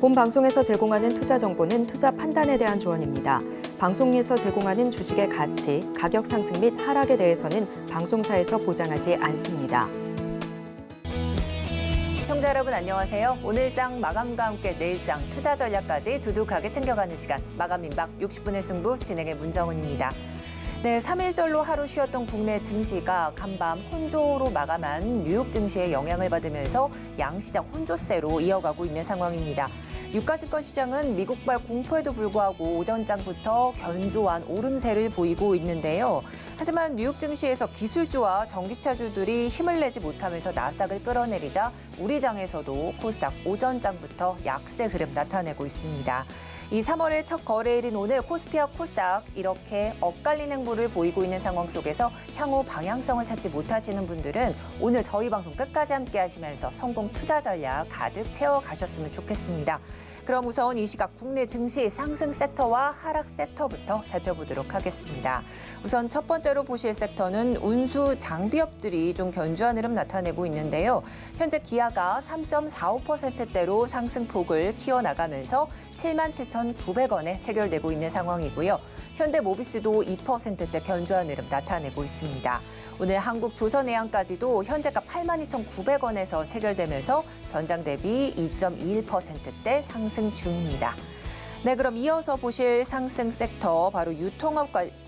본 방송에서 제공하는 투자 정보는 투자 판단에 대한 조언입니다. 방송에서 제공하는 주식의 가치, 가격 상승 및 하락에 대해서는 방송사에서 보장하지 않습니다. 시청자 여러분 안녕하세요. 오늘장 마감과 함께 내일장 투자 전략까지 두둑하게 챙겨가는 시간 마감 민박 60분의 승부 진행의 문정은입니다. 네, 3일절로 하루 쉬었던 국내 증시가 간밤 혼조로 마감한 뉴욕 증시에 영향을 받으면서 양시장 혼조세로 이어가고 있는 상황입니다. 유가증권 시장은 미국발 공포에도 불구하고 오전장부터 견조한 오름세를 보이고 있는데요. 하지만 뉴욕 증시에서 기술주와 전기차주들이 힘을 내지 못하면서 나스닥을 끌어내리자 우리 장에서도 코스닥 오전장부터 약세 흐름 나타내고 있습니다. 이 3월의 첫 거래일인 오늘 코스피와 코스닥 이렇게 엇갈린 행보를 보이고 있는 상황 속에서 향후 방향성을 찾지 못하시는 분들은 오늘 저희 방송 끝까지 함께 하시면서 성공 투자 전략 가득 채워가셨으면 좋겠습니다. 그럼 우선 이 시각 국내 증시 상승 섹터와 하락 섹터부터 살펴보도록 하겠습니다. 우선 첫 번째로 보실 섹터는 운수 장비업들이 좀 견조한 흐름 나타내고 있는데요. 현재 기아가 3.45%대로 상승폭을 키워나가면서 77,900원에 체결되고 있는 상황이고요. 현대모비스도 2%대 견조한 흐름 나타내고 있습니다. 오늘 한국조선해양까지도 현재가 82,900원에서 체결되면서 전장 대비 2.21%대 상승 중입니다. 네, 그럼 이어서 보실 상승 섹터 바로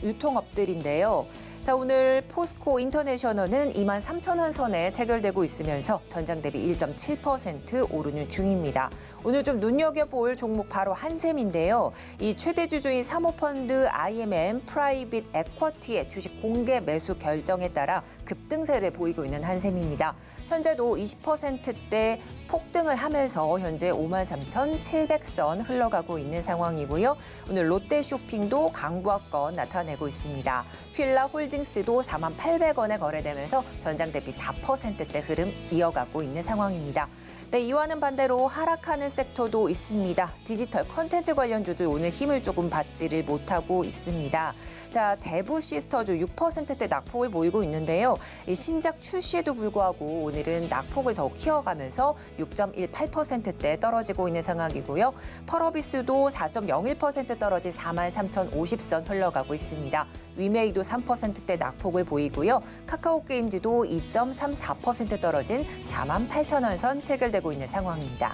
유통업들인데요. 자, 오늘 포스코 인터내셔널은 23,000원 선에 체결되고 있으면서 전장 대비 1.7% 오르는 중입니다. 오늘 좀 눈여겨볼 종목 바로 한샘인데요. 이 최대 주주인 사모펀드 IMM 프라이빗 에쿼티의 주식 공개 매수 결정에 따라 급등세를 보이고 있는 한샘입니다. 현재도 20%대 폭등을 하면서 현재 53,700선 흘러가고 있는 상황이고요. 오늘 롯데쇼핑도 강보합권 나타내고 있습니다. 필라홀딩스도 48,800원에 거래되면서 전장 대비 4%대 흐름 이어가고 있는 상황입니다. 네, 이와는 반대로 하락하는 섹터도 있습니다. 디지털 컨텐츠 관련주들 오늘 힘을 조금 받지를 못하고 있습니다. 자, 대부 시스터주 6%대 낙폭을 보이고 있는데요. 이 신작 출시에도 불구하고 오늘은 낙폭을 더욱 키워가면서 6.18%대 떨어지고 있는 상황이고요. 펄어비스도 4.01% 떨어진 43,050선 흘러가고 있습니다. 위메이도 3%대 낙폭을 보이고요. 카카오게임즈도 2.34% 떨어진 48,000원 선 체결되고 있는 상황입니다.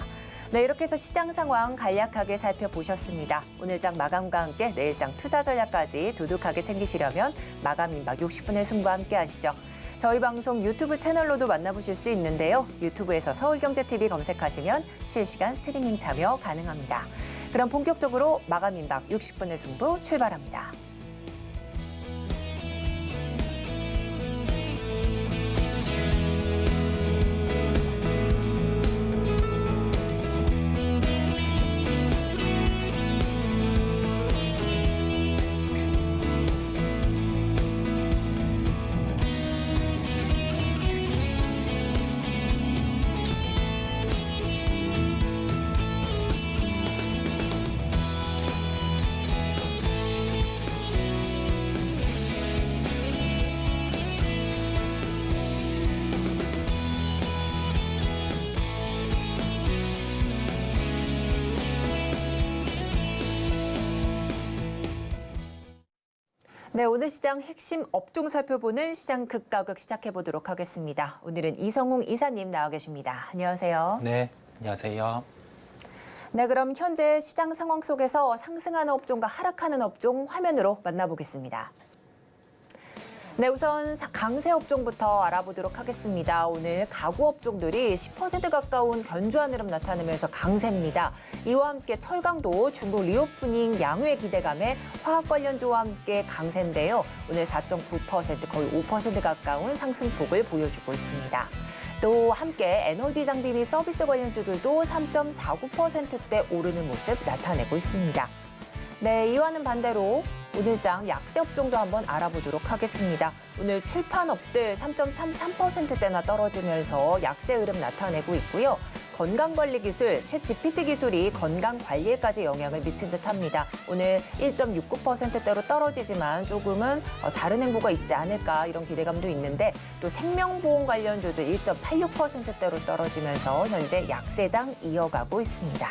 네, 이렇게 해서 시장 상황 간략하게 살펴보셨습니다. 오늘장 마감과 함께 내일장 투자 전략까지 두둑하게 챙기시려면 마감 민박 60분의 승부와 함께 하시죠. 저희 방송 유튜브 채널로도 만나보실 수 있는데요. 유튜브에서 서울경제TV 검색하시면 실시간 스트리밍 참여 가능합니다. 그럼 본격적으로 마감 민박 60분의 승부 출발합니다. 네, 오늘 시장 핵심 업종 살펴보는 시장 극가격 시작해보도록 하겠습니다. 오늘은 이성웅 이사님 나와 계십니다. 안녕하세요. 네, 안녕하세요. 네, 그럼 현재 시장 상황 속에서 상승하는 업종과 하락하는 업종 화면으로 만나보겠습니다. 네, 우선 강세 업종부터 알아보도록 하겠습니다. 오늘 가구 업종들이 10% 가까운 견조한 흐름 나타내면서 강세입니다. 이와 함께 철강도 중국 리오프닝 양호의 기대감에 화학 관련주와 함께 강세인데요. 오늘 4.9% 거의 5% 가까운 상승폭을 보여주고 있습니다. 또 함께 에너지 장비 및 서비스 관련주들도 3.49%대 오르는 모습 나타내고 있습니다. 네, 이와는 반대로 오늘장 약세 업종도 한번 알아보도록 하겠습니다. 오늘 출판업들 3.33%대나 떨어지면서 약세 흐름 나타내고 있고요. 건강관리 기술, 챗GPT 기술이 건강관리에까지 영향을 미친 듯합니다. 오늘 1.69%대로 떨어지지만 조금은 다른 행보가 있지 않을까 이런 기대감도 있는데 또 생명보험 관련주도 1.86%대로 떨어지면서 현재 약세장 이어가고 있습니다.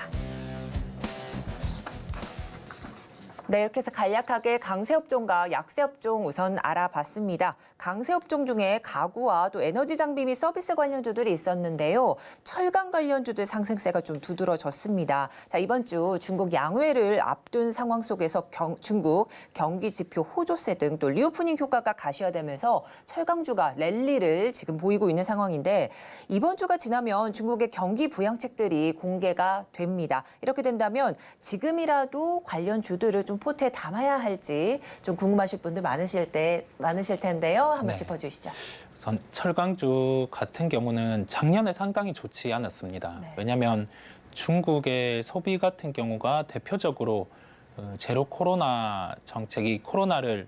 네, 이렇게 해서 간략하게 강세업종과 약세업종 우선 알아봤습니다. 강세업종 중에 가구와 또 에너지 장비 및 서비스 관련주들이 있었는데요. 철강 관련주들 상승세가 좀 두드러졌습니다. 자, 이번 주 중국 양회를 앞둔 상황 속에서 중국 경기 지표 호조세 등 또 리오프닝 효과가 가시화되면서 철강주가 랠리를 지금 보이고 있는 상황인데 이번 주가 지나면 중국의 경기 부양책들이 공개가 됩니다. 이렇게 된다면 지금이라도 관련 주들을 좀 포트에 담아야 할지 좀 궁금하실 분들 많으실 텐데요. 한번 네. 짚어주시죠. 우선 철강주 같은 경우는 작년에 상당히 좋지 않았습니다. 네. 왜냐하면 중국의 소비 같은 경우가 대표적으로 제로 코로나 정책이 코로나를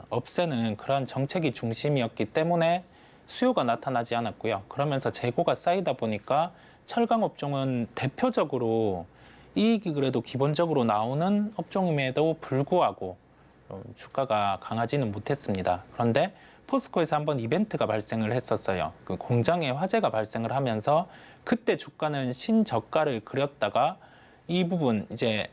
없애는 그러한 정책이 중심이었기 때문에 수요가 나타나지 않았고요. 그러면서 재고가 쌓이다 보니까 철강 업종은 대표적으로 이익이 그래도 기본적으로 나오는 업종임에도 불구하고 주가가 강하지는 못했습니다. 그런데 포스코에서 한번 이벤트가 발생을 했었어요. 그 공장에 화재가 발생을 하면서 그때 주가는 신저가를 그렸다가 이 부분 이제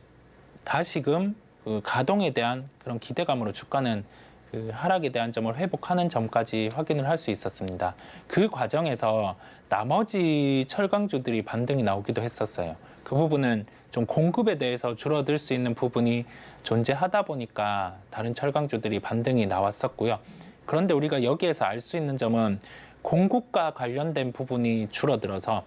다시금 그 가동에 대한 그런 기대감으로 주가는 그 하락에 대한 점을 회복하는 점까지 확인을 할 수 있었습니다. 그 과정에서 나머지 철강주들이 반등이 나오기도 했었어요. 그 부분은 좀 공급에 대해서 줄어들 수 있는 부분이 존재하다 보니까 다른 철강주들이 반등이 나왔었고요. 그런데 우리가 여기에서 알 수 있는 점은 공급과 관련된 부분이 줄어들어서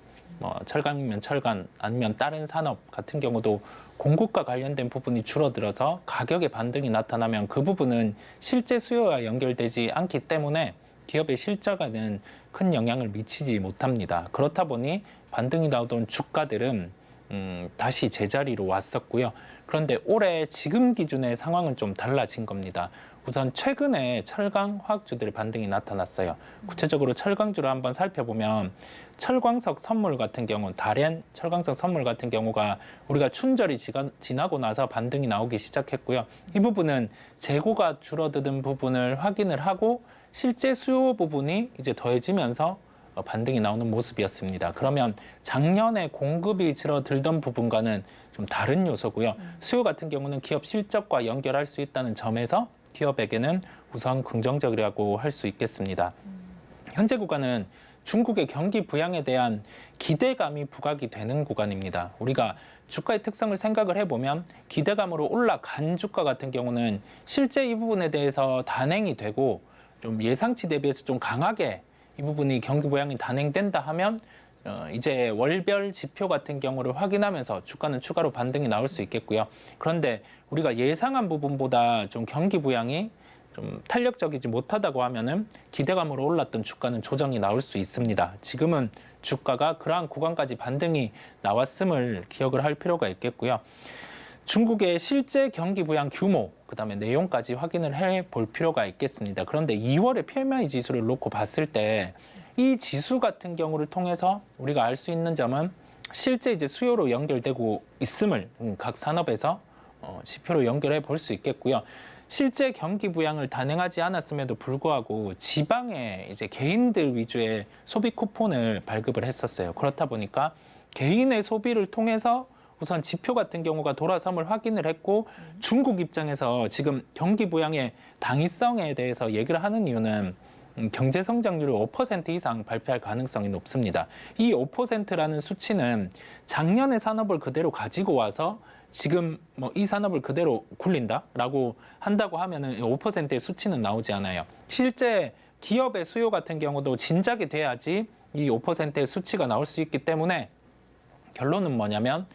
철강이면 철강 아니면 다른 산업 같은 경우도 공급과 관련된 부분이 줄어들어서 가격의 반등이 나타나면 그 부분은 실제 수요와 연결되지 않기 때문에 기업의 실적에는 큰 영향을 미치지 못합니다. 그렇다 보니 반등이 나오던 주가들은 다시 제자리로 왔었고요. 그런데 올해 지금 기준의 상황은 좀 달라진 겁니다. 우선 최근에 철강 화학주들의 반등이 나타났어요. 구체적으로 철강주를 한번 살펴보면 철광석 선물 같은 경우, 다롄 철광석 선물 같은 경우가 우리가 춘절이 지나고 나서 반등이 나오기 시작했고요. 이 부분은 재고가 줄어드는 부분을 확인을 하고 실제 수요 부분이 이제 더해지면서 반등이 나오는 모습이었습니다. 그러면 작년에 공급이 줄어들던 부분과는 좀 다른 요소고요. 수요 같은 경우는 기업 실적과 연결할 수 있다는 점에서 기업에게는 우선 긍정적이라고 할 수 있겠습니다. 현재 구간은 중국의 경기 부양에 대한 기대감이 부각이 되는 구간입니다. 우리가 주가의 특성을 생각을 해보면 기대감으로 올라간 주가 같은 경우는 실제 이 부분에 대해서 단행이 되고 좀 예상치 대비해서 좀 강하게 이 부분이 경기 부양이 단행된다 하면 이제 월별 지표 같은 경우를 확인하면서 주가는 추가로 반등이 나올 수 있겠고요. 그런데 우리가 예상한 부분보다 좀 경기 부양이 좀 탄력적이지 못하다고 하면은 기대감으로 올랐던 주가는 조정이 나올 수 있습니다. 지금은 주가가 그러한 구간까지 반등이 나왔음을 기억을 할 필요가 있겠고요. 중국의 실제 경기 부양 규모, 그다음에 내용까지 확인을 해볼 필요가 있겠습니다. 그런데 2월의 PMI 지수를 놓고 봤을 때 이 지수 같은 경우를 통해서 우리가 알 수 있는 점은 실제 이제 수요로 연결되고 있음을 각 산업에서 지표로 연결해 볼 수 있겠고요. 실제 경기 부양을 단행하지 않았음에도 불구하고 지방의 이제 개인들 위주의 소비 쿠폰을 발급을 했었어요. 그렇다 보니까 개인의 소비를 통해서 우선 지표 같은 경우가 돌아섬을 확인을 했고 중국 입장에서 지금 경기 부양의 당위성에 대해서 얘기를 하는 이유는 경제 성장률을 5% 이상 발표할 가능성이 높습니다. 이 5%라는 수치는 작년의 산업을 그대로 가지고 와서 지금 이 산업을 그대로 굴린다라고 한다고 하면은 5%의 수치는 나오지 않아요. 실제 기업의 수요 같은 경우도 진작이 돼야지 이 5%의 수치가 나올 수 있기 때문에 결론은 뭐냐면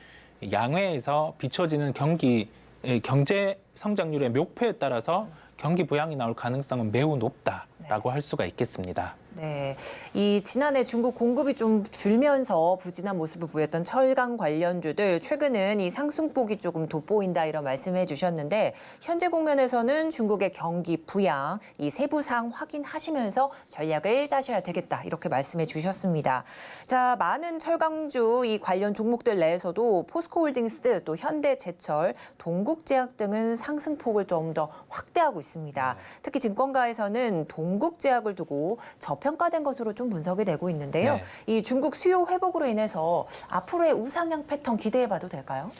양회에서 비춰지는 경제 성장률의 목표에 따라서 경기 부양이 나올 가능성은 매우 높다라고 할 수가 있겠습니다. 네, 이 지난해 중국 공급이 좀 줄면서 부진한 모습을 보였던 철강 관련주들 최근은 이 상승폭이 조금 돋보인다 이런 말씀해 주셨는데 현재 국면에서는 중국의 경기 부양 이 세부 사항 확인하시면서 전략을 짜셔야 되겠다 이렇게 말씀해 주셨습니다. 자, 많은 철강주 이 관련 종목들 내에서도 포스코홀딩스 또 현대제철, 동국제약 등은 상승폭을 좀 더 확대하고 있습니다. 특히 증권가에서는 동국제약을 두고 저평가된 것으로 좀 분석이 되고 있는데요. 네. 이 중국 수요 회복으로 인해서 앞으로의 우상향 패턴 기대해봐도 될까요?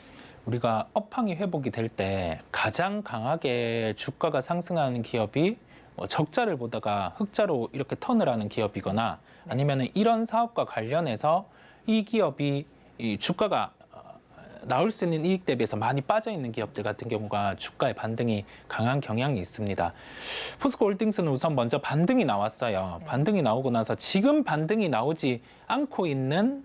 우리가 업황이 회복이 될 때 가장 강하게 주가가 상승하는 기업이 적자를 보다가 흑자로 이렇게 턴을 하는 기업이거나 아니면은 이런 사업과 관련해서 이 기업이 이 주가가 나올 수 있는 이익 대비해서 많이 빠져 있는 기업들 같은 경우가 주가의 반등이 강한 경향이 있습니다. 포스코홀딩스는 우선 먼저 반등이 나왔어요. 반등이 나오고 나서 지금 반등이 나오지 않고 있는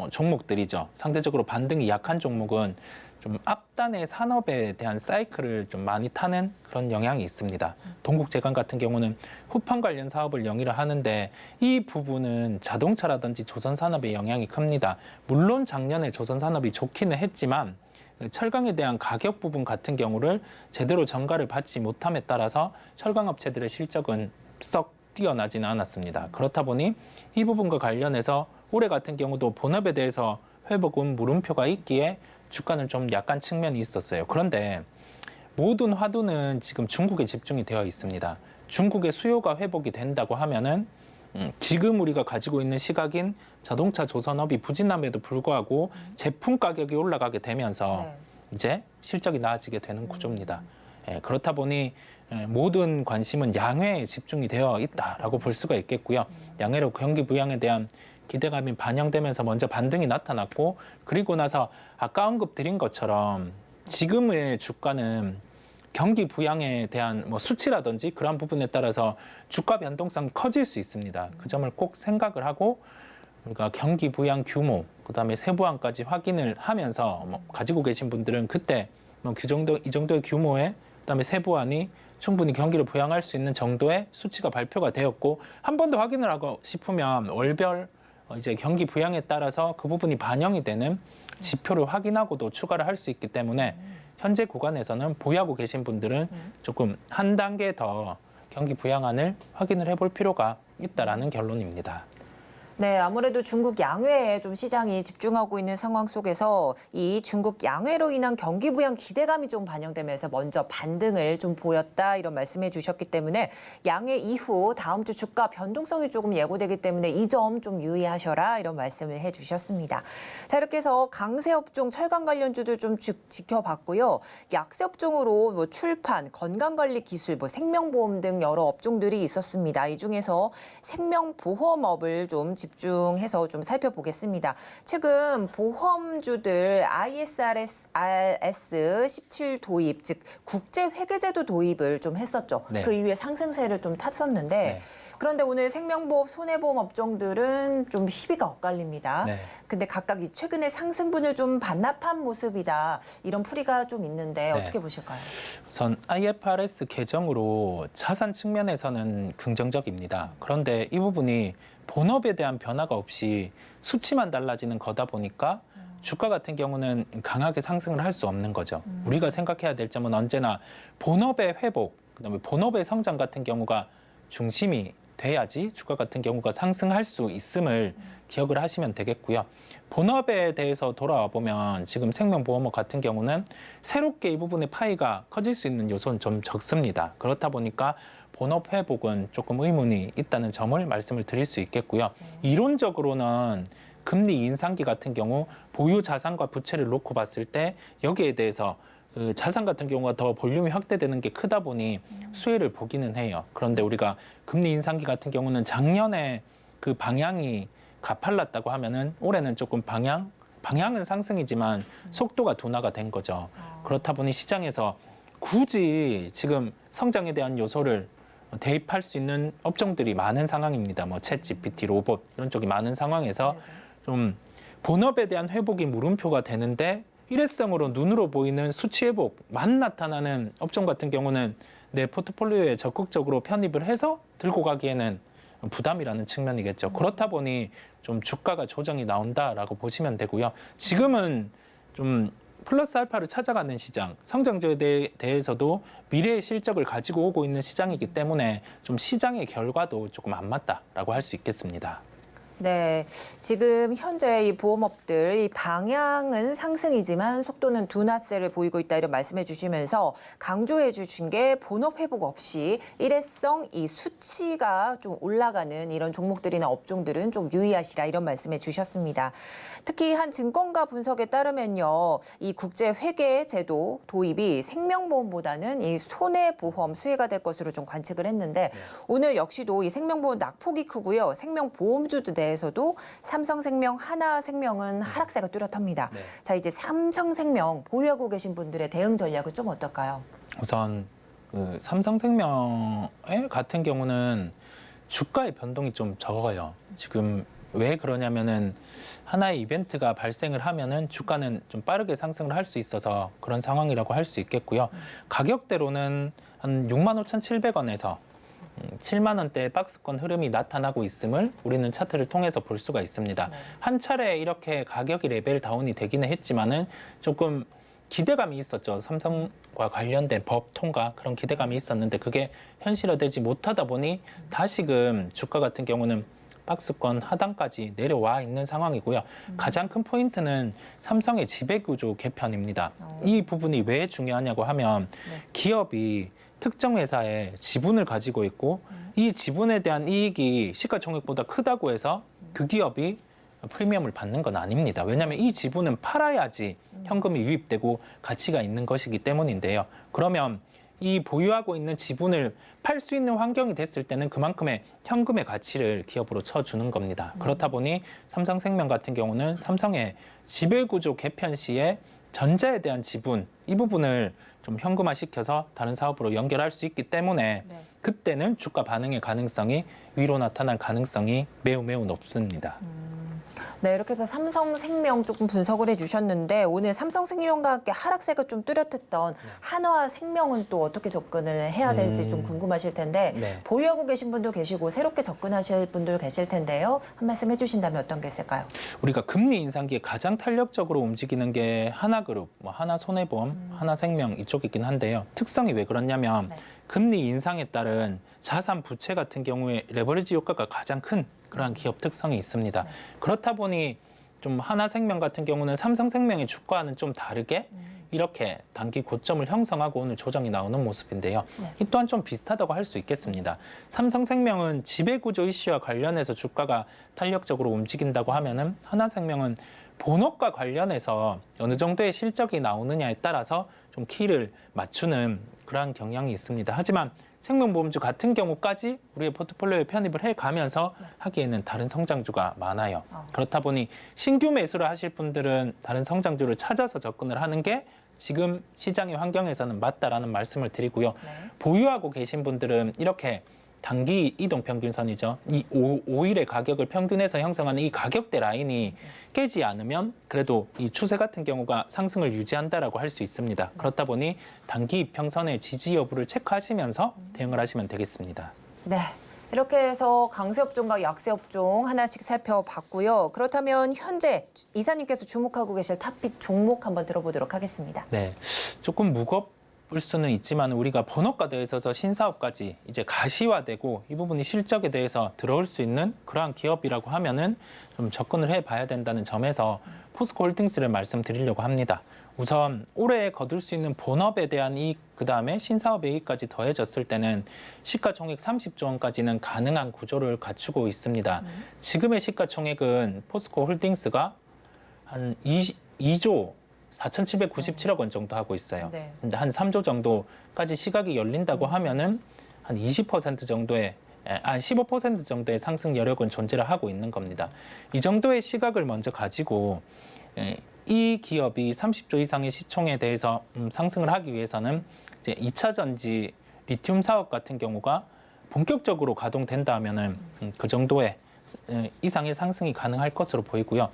종목들이죠. 상대적으로 반등이 약한 종목은 좀 앞단의 산업에 대한 사이클을 좀 많이 타는 그런 영향이 있습니다. 동국제강 같은 경우는 후판 관련 사업을 영위를 하는데 이 부분은 자동차라든지 조선산업에 영향이 큽니다. 물론 작년에 조선산업이 좋기는 했지만 철강에 대한 가격 부분 같은 경우를 제대로 전가를 받지 못함에 따라서 철강업체들의 실적은 썩 뛰어나지는 않았습니다. 그렇다 보니 이 부분과 관련해서 올해 같은 경우도 본업에 대해서 회복은 물음표가 있기에 주가는 좀 약간 측면이 있었어요. 그런데 모든 화두는 지금 중국에 집중이 되어 있습니다. 중국의 수요가 회복이 된다고 하면은 지금 우리가 가지고 있는 시각인 자동차 조선업이 부진함에도 불구하고 제품 가격이 올라가게 되면서 이제 실적이 나아지게 되는 구조입니다. 그렇다 보니 모든 관심은 양회에 집중이 되어 있다라고 볼 수가 있겠고요. 양회로 경기 부양에 대한 기대감이 반영되면서 먼저 반등이 나타났고 그리고 나서 아까 언급드린 것처럼 지금의 주가는 경기 부양에 대한 수치라든지 그런 부분에 따라서 주가 변동성이 커질 수 있습니다. 그 점을 꼭 생각을 하고 우리가 경기 부양 규모, 그다음에 세부항까지 확인을 하면서 가지고 계신 분들은 그때 이 정도의 규모의 그다음에 세부항이 충분히 경기를 부양할 수 있는 정도의 수치가 발표가 되었고 한 번 더 확인을 하고 싶으면 월별 이제 경기 부양에 따라서 그 부분이 반영이 되는 지표를 확인하고도 추가를 할 수 있기 때문에 현재 구간에서는 보유하고 계신 분들은 조금 한 단계 더 경기 부양안을 확인을 해볼 필요가 있다라는 결론입니다. 네, 아무래도 중국 양회에 좀 시장이 집중하고 있는 상황 속에서 이 중국 양회로 인한 경기 부양 기대감이 좀 반영되면서 먼저 반등을 좀 보였다 이런 말씀해 주셨기 때문에 양회 이후 다음 주 주가 변동성이 조금 예고되기 때문에 이 점 좀 유의하셔라 이런 말씀을 해 주셨습니다. 자, 이렇게 해서 강세 업종 철강 관련주들 좀 지켜봤고요. 약세 업종으로 출판, 건강관리 기술, 생명보험 등 여러 업종들이 있었습니다. 이 중에서 생명보험업을 좀 집중해서 좀 살펴보겠습니다. 최근 보험주들 ISRS 17 도입, 즉 국제회계제도 도입을 좀 했었죠. 네. 그 이후에 상승세를 좀 탔었는데 네. 그런데 오늘 생명보험, 손해보험 업종들은 좀 희비가 엇갈립니다. 네. 근데 각각 이 최근에 상승분을 좀 반납한 모습이다. 이런 풀이가 좀 있는데 네. 어떻게 보실까요? 우선 IFRS 개정으로 자산 측면에서는 긍정적입니다. 그런데 이 부분이 본업에 대한 변화가 없이 수치만 달라지는 거다 보니까 주가 같은 경우는 강하게 상승을 할 수 없는 거죠. 우리가 생각해야 될 점은 언제나 본업의 회복, 그다음에 본업의 성장 같은 경우가 중심이 돼야지 주가 같은 경우가 상승할 수 있음을 기억을 하시면 되겠고요. 본업에 대해서 돌아와 보면 지금 생명보험업 같은 경우는 새롭게 이 부분의 파이가 커질 수 있는 요소는 좀 적습니다. 그렇다 보니까 본업 회복은 조금 의문이 있다는 점을 말씀을 드릴 수 있겠고요. 이론적으로는 금리 인상기 같은 경우 보유 자산과 부채를 놓고 봤을 때 여기에 대해서 자산 같은 경우가 더 볼륨이 확대되는 게 크다 보니 수혜를 보기는 해요. 그런데 우리가 금리 인상기 같은 경우는 작년에 그 방향이 가팔랐다고 하면은 올해는 조금 방향은 상승이지만 속도가 둔화가 된 거죠. 그렇다 보니 시장에서 굳이 지금 성장에 대한 요소를 대입할 수 있는 업종들이 많은 상황입니다. 챗 GPT, 로봇 이런 쪽이 많은 상황에서 좀 본업에 대한 회복이 물음표가 되는데 일회성으로 눈으로 보이는 수치 회복만 나타나는 업종 같은 경우는 내 포트폴리오에 적극적으로 편입을 해서 들고 가기에는 부담이라는 측면이겠죠. 그렇다 보니 좀 주가가 조정이 나온다라고 보시면 되고요. 지금은 좀 플러스 알파를 찾아가는 시장, 성장주에 대해서도 미래의 실적을 가지고 오고 있는 시장이기 때문에 좀 시장의 결과도 조금 안 맞다라고 할 수 있겠습니다. 네, 지금 현재 이 보험업들 이 방향은 상승이지만 속도는 둔화세를 보이고 있다 이런 말씀해 주시면서 강조해 주신 게 본업 회복 없이 일회성 이 수치가 좀 올라가는 이런 종목들이나 업종들은 좀 유의하시라 이런 말씀해 주셨습니다. 특히 한 증권가 분석에 따르면요, 이 국제 회계 제도 도입이 생명보험보다는 이 손해보험 수혜가 될 것으로 좀 관측을 했는데 오늘 역시도 이 생명보험 낙폭이 크고요, 생명보험주들 내에서도 삼성생명, 하나생명은 하락세가 뚜렷합니다. 네. 자, 이제 삼성생명 보유하고 계신 분들의 대응 전략은 좀 어떨까요? 우선 그 삼성생명 같은 경우는 주가의 변동이 좀 적어요. 지금 왜 그러냐면은 하나의 이벤트가 발생을 하면은 주가는 좀 빠르게 상승을 할 수 있어서 그런 상황이라고 할 수 있겠고요. 가격대로는 한 65,700원에서 7만 원대의 박스권 흐름이 나타나고 있음을 우리는 차트를 통해서 볼 수가 있습니다. 네. 한 차례 이렇게 가격이 레벨 다운이 되기는 했지만은 조금 기대감이 있었죠. 삼성과 관련된 법 통과 그런 기대감이 있었는데 그게 현실화되지 못하다 보니 다시금 주가 같은 경우는 박스권 하단까지 내려와 있는 상황이고요. 가장 큰 포인트는 삼성의 지배구조 개편입니다. 이 부분이 왜 중요하냐고 하면 네. 기업이 특정 회사에 지분을 가지고 있고 이 지분에 대한 이익이 시가총액보다 크다고 해서 그 기업이 프리미엄을 받는 건 아닙니다. 왜냐하면 이 지분은 팔아야지 현금이 유입되고 가치가 있는 것이기 때문인데요. 그러면 이 보유하고 있는 지분을 팔 수 있는 환경이 됐을 때는 그만큼의 현금의 가치를 기업으로 쳐주는 겁니다. 그렇다 보니 삼성생명 같은 경우는 삼성의 지배구조 개편 시에 전자에 대한 지분 이 부분을 좀 현금화시켜서 다른 사업으로 연결할 수 있기 때문에 네. 그때는 주가 반응의 가능성이 위로 나타날 가능성이 매우 높습니다. 네, 이렇게 해서 삼성생명 조금 분석을 해주셨는데 오늘 삼성생명과 함께 하락세가 좀 뚜렷했던 한화생명은 또 어떻게 접근을 해야 될지 좀 궁금하실 텐데 네. 보유하고 계신 분도 계시고 새롭게 접근하실 분도 계실 텐데요. 한 말씀 해주신다면 어떤 게 있을까요? 우리가 금리 인상기에 가장 탄력적으로 움직이는 게 하나그룹, 뭐 하나손해보험, 하나생명 이쪽이긴 한데요. 특성이 왜 그러냐면 네. 금리 인상에 따른 자산 부채 같은 경우에 레버리지 효과가 가장 큰 그러한 기업 특성이 있습니다. 네. 그렇다 보니 좀 하나생명 같은 경우는 삼성생명의 주가와는 좀 다르게 이렇게 단기 고점을 형성하고 오늘 조정이 나오는 모습인데요. 네. 이 또한 좀 비슷하다고 할 수 있겠습니다. 삼성생명은 지배구조 이슈와 관련해서 주가가 탄력적으로 움직인다고 하면은 하나생명은 본업과 관련해서 어느 정도의 실적이 나오느냐에 따라서 좀 키를 맞추는 그러한 경향이 있습니다. 하지만 생명보험주 같은 경우까지 우리의 포트폴리오에 편입을 해가면서 하기에는 다른 성장주가 많아요. 그렇다 보니 신규 매수를 하실 분들은 다른 성장주를 찾아서 접근을 하는 게 지금 시장의 환경에서는 맞다라는 말씀을 드리고요. 네. 보유하고 계신 분들은 이렇게 단기 이동 평균선이죠. 이 5일의 가격을 평균해서 형성하는 이 가격대 라인이 깨지 않으면 그래도 이 추세 같은 경우가 상승을 유지한다라고 할 수 있습니다. 그렇다 보니 단기 이평선의 지지 여부를 체크하시면서 대응을 하시면 되겠습니다. 네. 이렇게 해서 강세업종과 약세업종 하나씩 살펴봤고요. 그렇다면 현재 이사님께서 주목하고 계실 탑픽 종목 한번 들어보도록 하겠습니다. 네, 조금 무겁을 수는 있지만 우리가 본업과대에 있어서 신사업까지 이제 가시화되고 이 부분이 실적에 대해서 들어올 수 있는 그러한 기업이라고 하면은 좀 접근을 해봐야 된다는 점에서 포스코홀딩스를 말씀드리려고 합니다. 우선 올해 거둘 수 있는 본업에 대한 이익, 그다음에 신사업의 이익까지 더해졌을 때는 시가총액 30조 원까지는 가능한 구조를 갖추고 있습니다. 지금의 시가총액은 포스코홀딩스가 한 2조 4,797억 원 정도 하고 있어요. 네. 근데 한 3조 정도까지 시각이 열린다고 하면은 한 20% 정도의 15% 정도의 상승 여력은 존재를 하고 있는 겁니다. 이 정도의 시각을 먼저 가지고 이 기업이 30조 이상의 시총에 대해서 상승을 하기 위해서는 이제 2차 전지 리튬 사업 같은 경우가 본격적으로 가동된다면은 그 정도의 이상의 상승이 가능할 것으로 보이고요.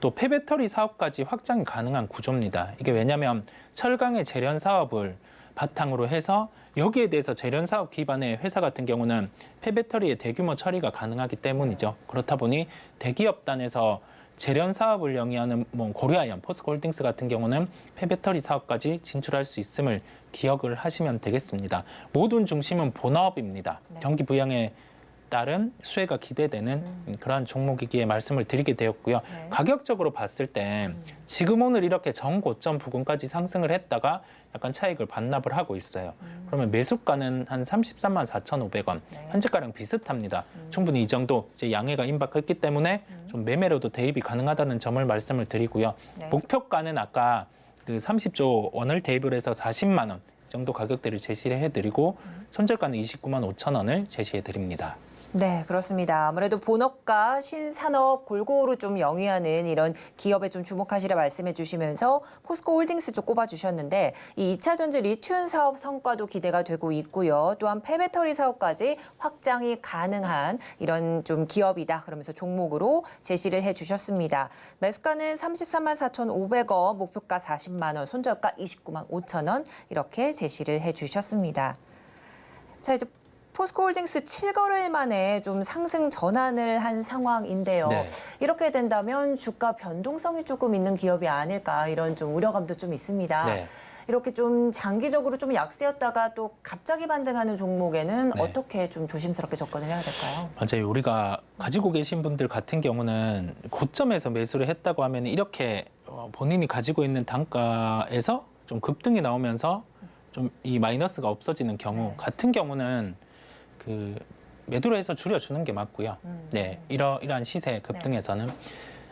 또 폐배터리 사업까지 확장이 가능한 구조입니다. 이게 왜냐하면 철강의 재련 사업을 바탕으로 해서 여기에 대해서 재련 사업 기반의 회사 같은 경우는 폐배터리의 대규모 처리가 가능하기 때문이죠. 그렇다 보니 대기업단에서 재련 사업을 영위하는 고려아연, 포스코홀딩스 같은 경우는 폐배터리 사업까지 진출할 수 있음을 기억을 하시면 되겠습니다. 모든 중심은 본업입니다. 네. 경기 부양에 따른 수혜가 기대되는 그러한 종목이기에 말씀을 드리게 되었고요. 네. 가격적으로 봤을 때 지금 오늘 이렇게 전고점 부근까지 상승을 했다가 약간 차익을 반납을 하고 있어요. 그러면 매수가는 한 33만 4,500원. 네. 현재가랑 비슷합니다. 충분히 이 정도 이제 양해가 임박했기 때문에 좀 매매로도 대입이 가능하다는 점을 말씀을 드리고요. 네. 목표가는 아까 그 30조 원을 대입을 해서 40만 원 정도 가격대를 제시를 해드리고 손절가는 29만 5천 원을 제시해 드립니다. 네, 그렇습니다. 아무래도 본업과 신산업 골고루 좀 영위하는 이런 기업에 좀 주목하시라 말씀해 주시면서 포스코 홀딩스 쪽 꼽아주셨는데 이 2차 전지 리튬 사업 성과도 기대가 되고 있고요. 또한 폐배터리 사업까지 확장이 가능한 이런 좀 기업이다. 그러면서 종목으로 제시를 해 주셨습니다. 매수가는 33만 4,500원, 목표가 40만 원, 손절가 29만 5천 원 이렇게 제시를 해 주셨습니다. 자, 이제 포스코홀딩스 7거래일 만에 좀 상승 전환을 한 상황인데요. 네. 이렇게 된다면 주가 변동성이 조금 있는 기업이 아닐까 이런 좀 우려감도 좀 있습니다. 네. 이렇게 좀 장기적으로 좀 약세였다가 또 갑자기 반등하는 종목에는 네. 어떻게 좀 조심스럽게 접근을 해야 될까요? 맞아요. 우리가 가지고 계신 분들 같은 경우는 고점에서 매수를 했다고 하면 이렇게 본인이 가지고 있는 단가에서 좀 급등이 나오면서 좀 이 마이너스가 없어지는 경우 네. 같은 경우는 그 매도를 해서 줄여주는 게 맞고요. 네, 이러한 시세 급등에서는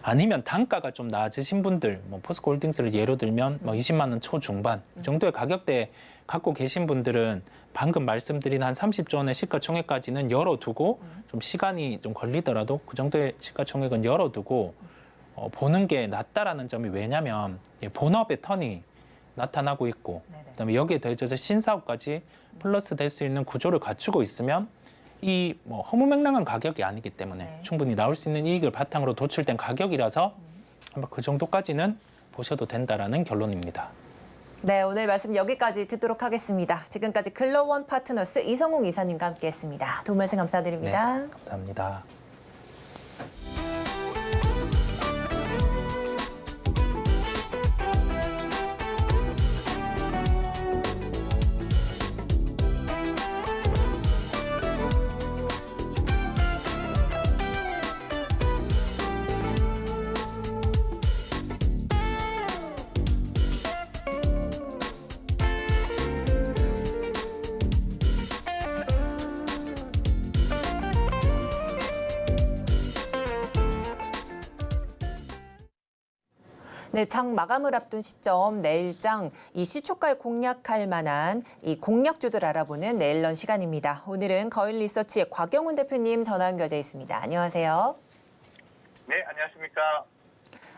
아니면 단가가 좀 낮으신 분들, 뭐 포스코홀딩스를 예로 들면 뭐 20만 원 초중반 이 정도의 가격대 갖고 계신 분들은 방금 말씀드린 한 30조 원의 시가총액까지는 열어두고 좀 시간이 좀 걸리더라도 그 정도의 시가총액은 열어두고 보는 게 낫다라는 점이 왜냐면 본업의 턴이 나타나고 있고 네네. 그다음에 여기에 더해져서 신사업까지 플러스 될 수 있는 구조를 갖추고 있으면 이 뭐 허무맹랑한 가격이 아니기 때문에 네. 충분히 나올 수 있는 이익을 바탕으로 도출된 가격이라서 아마 그 정도까지는 보셔도 된다라는 결론입니다. 네, 오늘 말씀 여기까지 듣도록 하겠습니다. 지금까지 글로원 파트너스 이성웅 이사님과 함께했습니다. 도움 말씀 감사드립니다. 네, 감사합니다. 네, 장 마감을 앞둔 시점 내일장 이 시초가에 공략할 만한 이 공략주들 알아보는 내일런 시간입니다. 오늘은 거일리서치의 곽영훈 대표님 전화 연결돼 있습니다. 안녕하세요. 네, 안녕하십니까.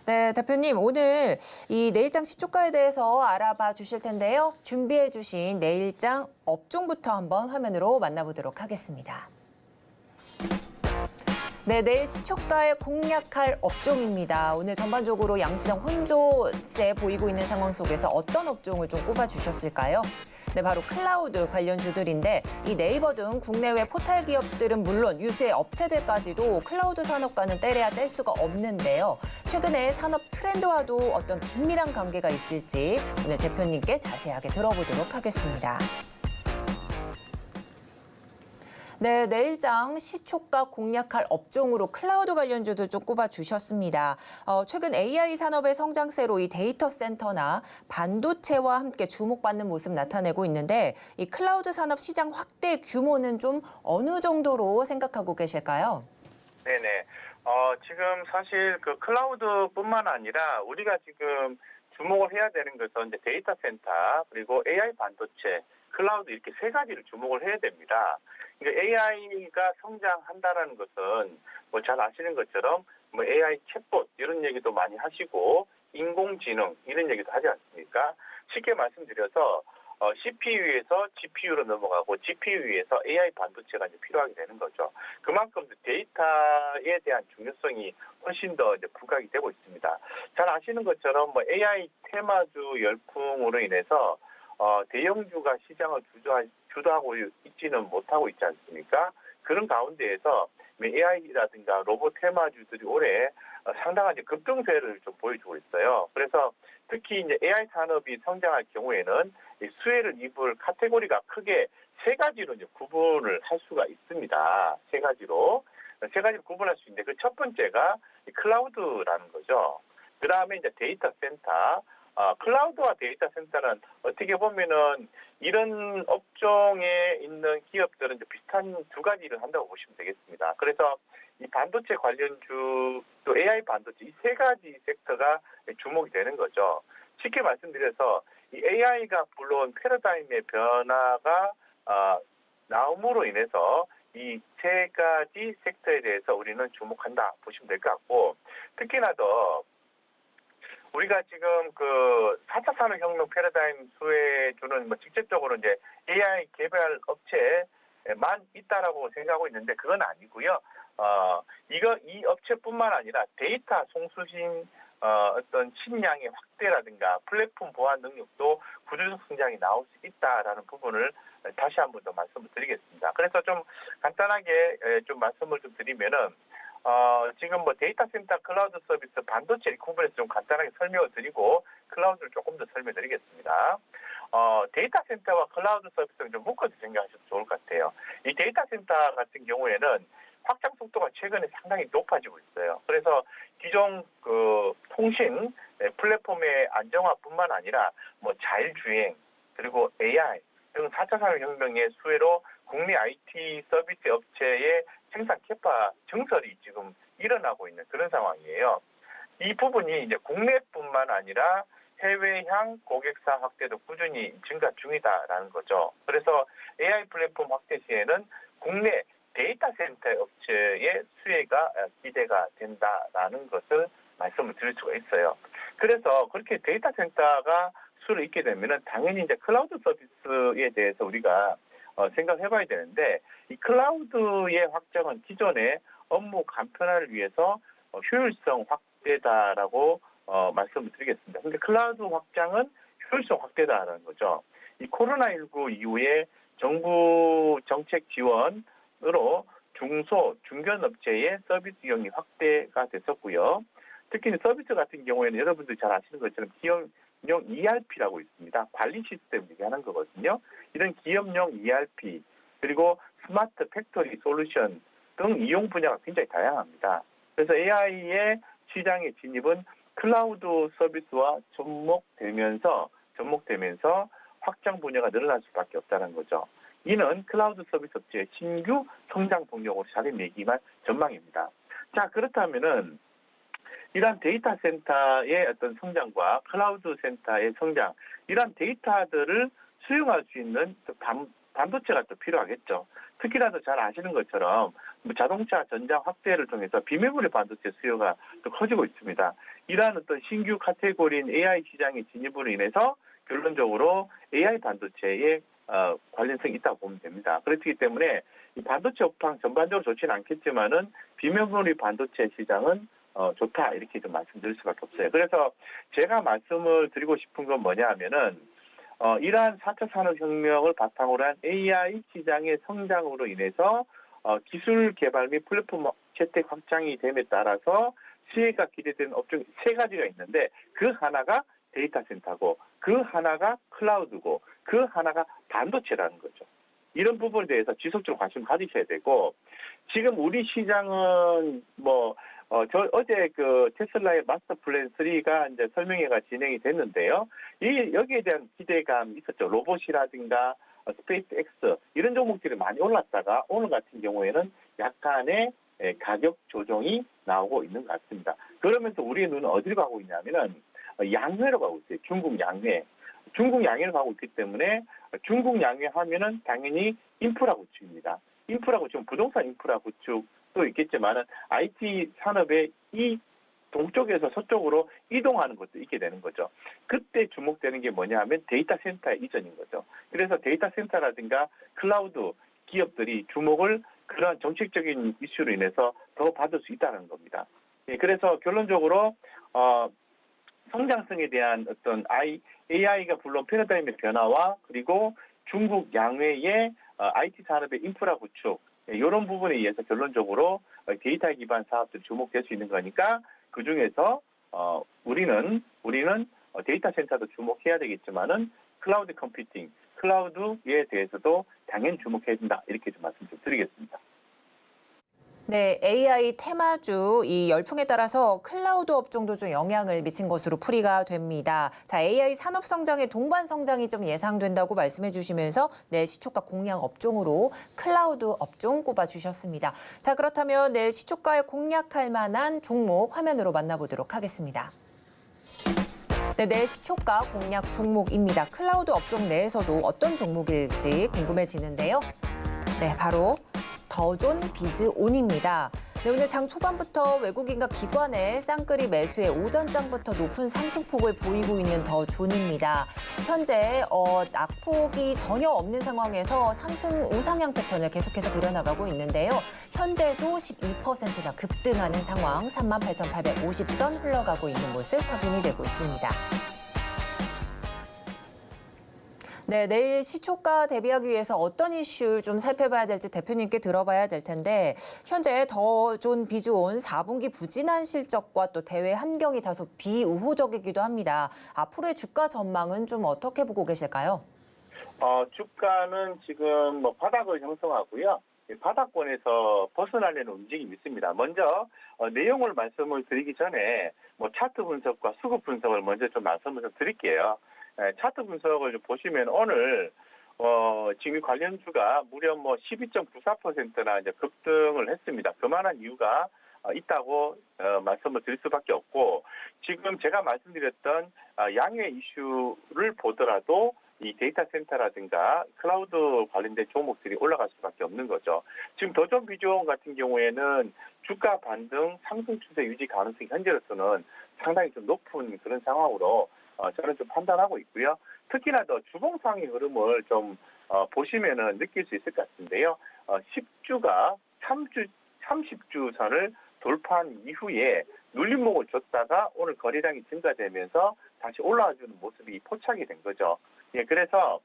네, 대표님 오늘 이 내일장 시초가에 대해서 알아봐 주실 텐데요. 준비해 주신 내일장 업종부터 한번 화면으로 만나보도록 하겠습니다. 네, 내일 시초가에 공략할 업종입니다. 오늘 전반적으로 양시장 혼조세 보이고 있는 상황 속에서 어떤 업종을 좀 꼽아주셨을까요? 네, 바로 클라우드 관련주들인데 이 네이버 등 국내외 포털 기업들은 물론 유수의 업체들까지도 클라우드 산업과는 떼려야 뗄 수가 없는데요. 최근에 산업 트렌드와도 어떤 긴밀한 관계가 있을지 오늘 대표님께 자세하게 들어보도록 하겠습니다. 네, 내일장 시초가 공략할 업종으로 클라우드 관련주들 좀 꼽아주셨습니다. 최근 AI 산업의 성장세로 이 데이터 센터나 반도체와 함께 주목받는 모습 나타내고 있는데 이 클라우드 산업 시장 확대 규모는 좀 어느 정도로 생각하고 계실까요? 네네. 지금 사실 그 클라우드뿐만 아니라 우리가 지금 주목을 해야 되는 것은 이제 데이터 센터 그리고 AI 반도체, 클라우드 이렇게 세 가지를 주목을 해야 됩니다. 그러니까 AI가 성장한다라는 것은 뭐 잘 아시는 것처럼 뭐 AI 챗봇 이런 얘기도 많이 하시고 인공지능 이런 얘기도 하지 않습니까? 쉽게 말씀드려서 CPU에서 GPU로 넘어가고 GPU에서 AI 반도체가 이제 필요하게 되는 거죠. 그만큼 데이터에 대한 중요성이 훨씬 더 이제 부각이 되고 있습니다. 잘 아시는 것처럼 뭐 AI 테마주 열풍으로 인해서 대형주가 시장을 주도하고 있지는 못하고 있지 않습니까? 그런 가운데에서 AI라든가 로봇 테마주들이 올해 상당한 급등세를 좀 보여주고 있어요. 그래서 특히 이제 AI 산업이 성장할 경우에는 수혜를 입을 카테고리가 크게 세 가지로 이제 구분을 할 수가 있습니다. 세 가지로 구분할 수 있는데 그 첫 번째가 클라우드라는 거죠. 그 다음에 이제 데이터 센터. 클라우드와 데이터 센터는 어떻게 보면은 이런 업종에 있는 기업들은 이제 비슷한 두 가지 일을 한다고 보시면 되겠습니다. 그래서 이 반도체 관련주 또 AI 반도체 이 세 가지 섹터가 주목이 되는 거죠. 쉽게 말씀드려서 이 AI가 불러온 패러다임의 변화가 나옴으로 인해서 이 세 가지 섹터에 대해서 우리는 주목한다 보시면 될 것 같고, 특히나 더 우리가 지금 그 4차 산업혁명 패러다임 수혜주는 뭐 직접적으로 이제 AI 개발 업체만 있다라고 생각하고 있는데 그건 아니고요. 이 업체뿐만 아니라 데이터 송수신 어떤 식량의 확대라든가 플랫폼 보안 능력도 구조적 성장이 나올 수 있다라는 부분을 다시 한 번 더 말씀을 드리겠습니다. 그래서 좀 간단하게 좀 말씀을 좀 드리면은 지금 뭐 데이터 센터, 클라우드 서비스, 반도체 구분해서 좀 간단하게 설명을 드리고 클라우드를 조금 더 설명드리겠습니다. 데이터 센터와 클라우드 서비스는 좀 묶어서 생각하셔도 좋을 것 같아요. 이 데이터 센터 같은 경우에는 확장 속도가 최근에 상당히 높아지고 있어요. 그래서 기존 그 통신 플랫폼의 안정화뿐만 아니라 뭐 자율주행 그리고 AI 등 4차 산업혁명의 수혜로 국내 IT 서비스 업체의 생산 캐파 증설이 지금 일어나고 있는 그런 상황이에요. 이 부분이 이제 국내뿐만 아니라 해외향 고객사 확대도 꾸준히 증가 중이다라는 거죠. 그래서 AI 플랫폼 확대 시에는 국내 데이터 센터 업체의 수혜가 기대가 된다라는 것을 말씀을 드릴 수가 있어요. 그래서 그렇게 데이터 센터가 수를 있게 되면은 당연히 이제 클라우드 서비스에 대해서 우리가 생각해봐야 되는데 이 클라우드의 확장은 기존의 업무 간편화를 위해서 효율성 확대다라고 말씀을 드리겠습니다. 근데 클라우드 확장은 효율성 확대다라는 거죠. 이 코로나19 이후에 정부 정책 지원으로 중소, 중견업체의 서비스 이용이 확대가 됐었고요. 특히 서비스 같은 경우에는 여러분들이 잘 아시는 것처럼 기업용 ERP라고 있습니다. 관리 시스템 얘기하는 거거든요. 이런 기업용 ERP 그리고 스마트 팩토리 솔루션 등 이용 분야가 굉장히 다양합니다. 그래서 AI의 시장의 진입은 클라우드 서비스와 접목되면서 확장 분야가 늘어날 수밖에 없다는 거죠. 이는 클라우드 서비스 업체의 신규 성장 동력으로 자리매김할 전망입니다. 자, 그렇다면은 이러한 데이터 센터의 어떤 성장과 클라우드 센터의 성장, 이러한 데이터들을 수용할 수 있는 반도체가 또 필요하겠죠. 특히나도 잘 아시는 것처럼 자동차 전장 확대를 통해서 비메모리 반도체 수요가 또 커지고 있습니다. 이러한 어떤 신규 카테고리인 AI 시장의 진입으로 인해서 결론적으로 AI 반도체의 관련성이 있다고 보면 됩니다. 그렇기 때문에 이 반도체 업황 전반적으로 좋지는 않겠지만은 비메모리 반도체 시장은 좋다 이렇게 좀 말씀드릴 수밖에 없어요. 그래서 제가 말씀을 드리고 싶은 건 뭐냐 하면은 이러한 4차 산업혁명을 바탕으로 한 AI 시장의 성장으로 인해서 기술 개발 및 플랫폼 채택 확장이 됨에 따라서 수혜가 기대되는 업종이 세 가지가 있는데 그 하나가 데이터 센터고 그 하나가 클라우드고 그 하나가 반도체라는 거죠. 이런 부분에 대해서 지속적으로 관심 가지셔야 되고 지금 우리 시장은 저 어제 그 테슬라의 마스터 플랜 3가 이제 설명회가 진행이 됐는데요. 여기에 대한 기대감이 있었죠. 로봇이라든가 스페이스 X 이런 종목들이 많이 올랐다가 오늘 같은 경우에는 약간의 가격 조정이 나오고 있는 것 같습니다. 그러면서 우리의 눈은 어디로 가고 있냐면은 양회로 가고 있어요. 중국 양회. 중국 양회로 가고 있기 때문에 중국 양회 하면은 당연히 인프라 구축입니다. 인프라 구축, 부동산 인프라 구축도 있겠지만은 IT 산업의 이 동쪽에서 서쪽으로 이동하는 것도 있게 되는 거죠. 그때 주목되는 게 뭐냐 하면 데이터 센터의 이전인 거죠. 그래서 데이터 센터라든가 클라우드 기업들이 주목을 그런 정책적인 이슈로 인해서 더 받을 수 있다는 겁니다. 그래서 결론적으로 성장성에 대한 어떤 AI가 불러온 패러다임의 변화와 그리고 중국 양회의 IT 산업의 인프라 구축 이런 부분에 의해서 결론적으로 데이터 기반 사업들이 주목될 수 있는 거니까 그 중에서 우리는 데이터 센터도 주목해야 되겠지만은 클라우드 컴퓨팅 클라우드에 대해서도 당연히 주목해야 된다. 이렇게 좀 말씀 좀 드리겠습니다. 네, AI 테마주 이 열풍에 따라서 클라우드 업종도 좀 영향을 미친 것으로 풀이가 됩니다. 자, AI 산업 성장의 동반 성장이 좀 예상된다고 말씀해 주시면서 내일 시초가 공략 업종으로 클라우드 업종 꼽아 주셨습니다. 자, 그렇다면 내일 시초가에 공략할 만한 종목 화면으로 만나보도록 하겠습니다. 네, 내일 시초가 공략 종목입니다. 클라우드 업종 내에서도 어떤 종목일지 궁금해지는데요. 네, 바로 더존 비즈온입니다. 네, 오늘 장 초반부터 외국인과 기관의 쌍끌이 매수에 오전장부터 높은 상승폭을 보이고 있는 더존입니다. 현재 낙폭이 전혀 없는 상황에서 상승 우상향 패턴을 계속해서 그려나가고 있는데요. 현재도 12%나 급등하는 상황 38,850선 흘러가고 있는 모습 확인이 되고 있습니다. 네, 내일 시초가 대비하기 위해서 어떤 이슈 좀 살펴봐야 될지 대표님께 들어봐야 될 텐데 현재 더존 비즈온 4분기 부진한 실적과 또 대외 환경이 다소 비우호적이기도 합니다. 앞으로의 주가 전망은 좀 어떻게 보고 계실까요? 주가는 지금 바닥을 형성하고요. 바닥권에서 벗어나려는 움직임이 있습니다. 먼저 내용을 말씀을 드리기 전에 차트 분석과 수급 분석을 먼저 좀 말씀을 좀 드릴게요. 차트 분석을 좀 보시면 오늘 지금 관련주가 무려 12.94%나 이제 급등을 했습니다. 그만한 이유가 있다고 말씀을 드릴 수밖에 없고 지금 제가 말씀드렸던 양의 이슈를 보더라도 이 데이터 센터라든가 클라우드 관련된 종목들이 올라갈 수밖에 없는 거죠. 지금 더존 비즈온 같은 경우에는 주가 반등 상승 추세 유지 가능성이 현재로서는 상당히 좀 높은 그런 상황으로 저는 좀 판단하고 있고요. 특히나 더 주봉상의 흐름을 좀 보시면은 느낄 수 있을 것 같은데요. 10주가 30주 선을 돌파한 이후에 눌림목을 줬다가 오늘 거래량이 증가되면서 다시 올라와주는 모습이 포착이 된 거죠. 예, 그래서